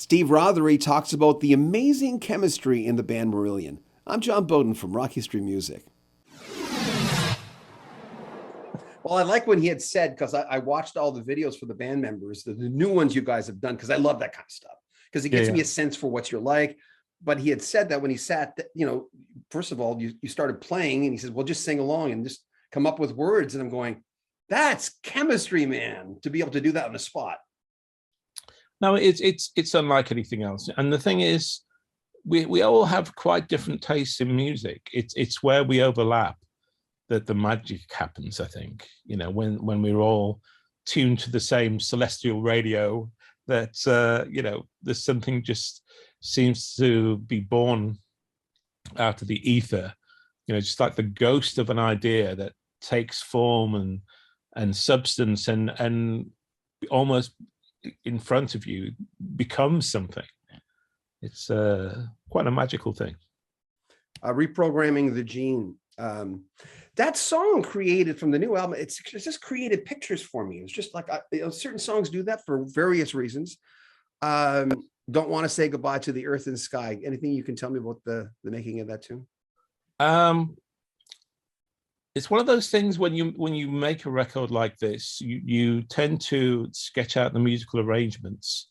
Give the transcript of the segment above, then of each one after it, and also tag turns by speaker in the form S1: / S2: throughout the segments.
S1: Steve Rothery talks about the amazing chemistry in the band Marillion. I'm John Bowden from Rock History Music. Well, I like when he had said, because I watched all the videos for the band members, the new ones you guys have done, because I love that kind of stuff, because it gives me a sense for what you're like. But he had said that when he sat, first of all, you started playing and he says, well, just sing along and just come up with words. And I'm going, that's chemistry, man, to be able to do that on the spot.
S2: No, it's unlike anything else. And the thing is, we all have quite different tastes in music. It's where we overlap that the magic happens, I think. When we're all tuned to the same celestial radio, that there's something just seems to be born out of the ether, just like the ghost of an idea that takes form and substance and almost in front of you becomes something. It's quite a magical thing.
S1: Reprogramming the gene. That song created from the new album, it's just created pictures for me. It's just like certain songs do that for various reasons. Don't want to say goodbye to the earth and sky. Anything you can tell me about the making of that tune?
S2: It's one of those things when you make a record like this, you tend to sketch out the musical arrangements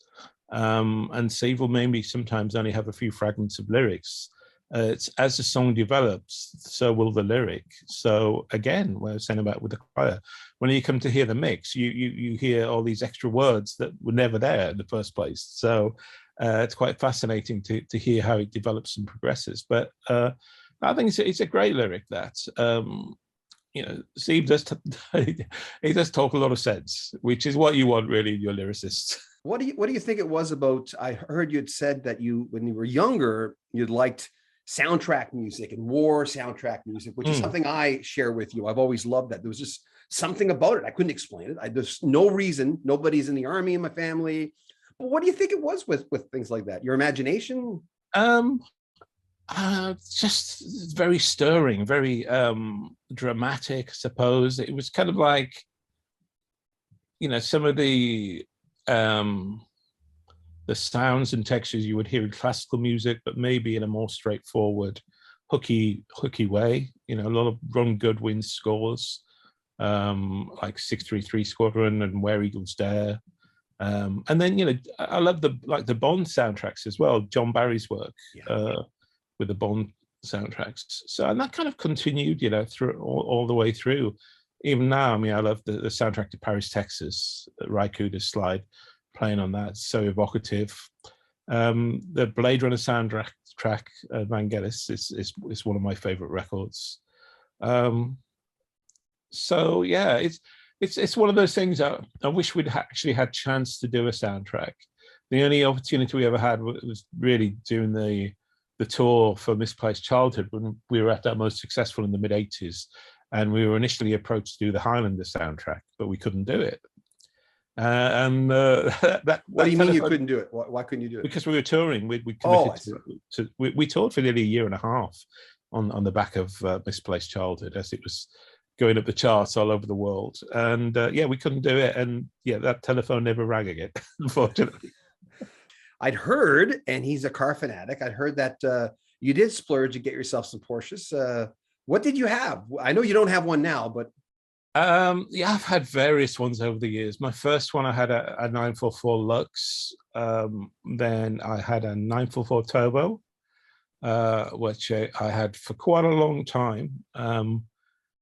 S2: and Steve will maybe sometimes only have a few fragments of lyrics. It's as the song develops, so will the lyric. So again, what I was saying about with the choir, when you come to hear the mix, you hear all these extra words that were never there in the first place. So it's quite fascinating to hear how it develops and progresses. But I think it's a great lyric that Steve does. He does talk a lot of sense, which is what you want really in your lyricist.
S1: What do you think it was about? I heard you had said that when you were younger, you'd liked soundtrack music and war soundtrack music, which is something I share with you. I've always loved that. There was just something about it. I couldn't explain it. There's no reason. Nobody's in the army in my family. But what do you think it was with things like that? Your imagination?
S2: Just very stirring, very dramatic, I suppose. It was kind of like, some of the sounds and textures you would hear in classical music, but maybe in a more straightforward, hooky way. A lot of Ron Goodwin scores, like 633 Squadron and Where Eagles Dare. And then, I love the Bond soundtracks as well, John Barry's work with the Bond soundtracks. So, and that kind of continued, through all the way through. Even now, I love the soundtrack to Paris, Texas, Ry Cooder's slide, playing on that, so evocative. The Blade Runner soundtrack, Vangelis, is one of my favorite records. So yeah, it's one of those things I wish we'd actually had chance to do a soundtrack. The only opportunity we ever had was really doing the tour for Misplaced Childhood when we were at our most successful in the mid-80s, and we were initially approached to do the Highlander soundtrack, but we couldn't do it.
S1: What do you mean you couldn't do it? Why couldn't you do it?
S2: Because we were touring. We committed we toured for nearly a year and a half on the back of Misplaced Childhood as it was going up the charts all over the world. And we couldn't do it. And that telephone never rang again, unfortunately.
S1: I'd heard, and he's a car fanatic, I'd heard that you did splurge to get yourself some Porsches. What did you have? I know you don't have one now, but
S2: I've had various ones over the years. My first one, I had a 944 Lux. Then I had a 944 Turbo, which I had for quite a long time.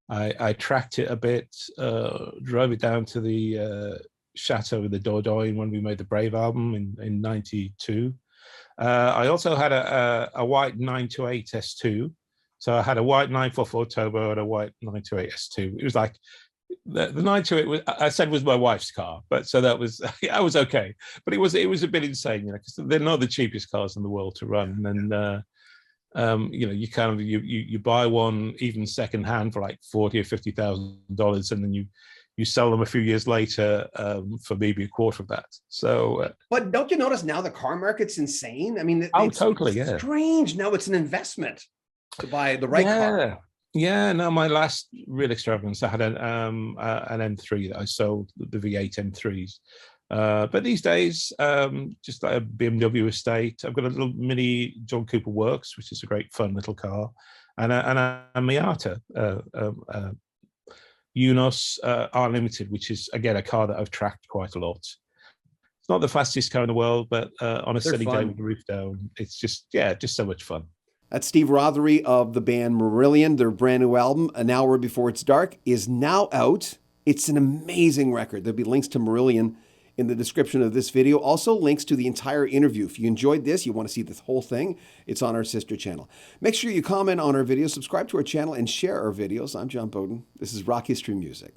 S2: I tracked it a bit, drove it down to the Chateau in the Dordogne when we made the Brave album in 92. I also had a white 928 S2. So I had a white 944 Turbo and a white 928 S2. It was like the 928 I said was my wife's car, but so that was I was okay. But it was a bit insane, because they're not the cheapest cars in the world to run. And you buy one even secondhand for like $40,000 or $50,000, and then you sell them a few years later for maybe a quarter of that. So,
S1: but don't you notice now the car market's insane? It's
S2: totally, yeah.
S1: Strange. Now it's an investment to buy the right car.
S2: Yeah, no, my last real extravagance, I had an M3 that I sold, the V8 M3s. But these days, just like a BMW estate, I've got a little mini John Cooper Works, which is a great fun little car, and a Miata Unos R Limited, which is again a car that I've tracked quite a lot. It's not the fastest car in the world, but on a sunny day with the roof down, it's just so much fun.
S1: That's Steve Rothery of the band Marillion. Their brand new album, An Hour Before It's Dark, is now out. It's an amazing record. There'll be links to Marillion in the description of this video. Also links to the entire interview. If you enjoyed this, you want to see the whole thing, it's on our sister channel. Make sure you comment on our videos, subscribe to our channel, and share our videos. I'm John Bowden. This is Rock History Music.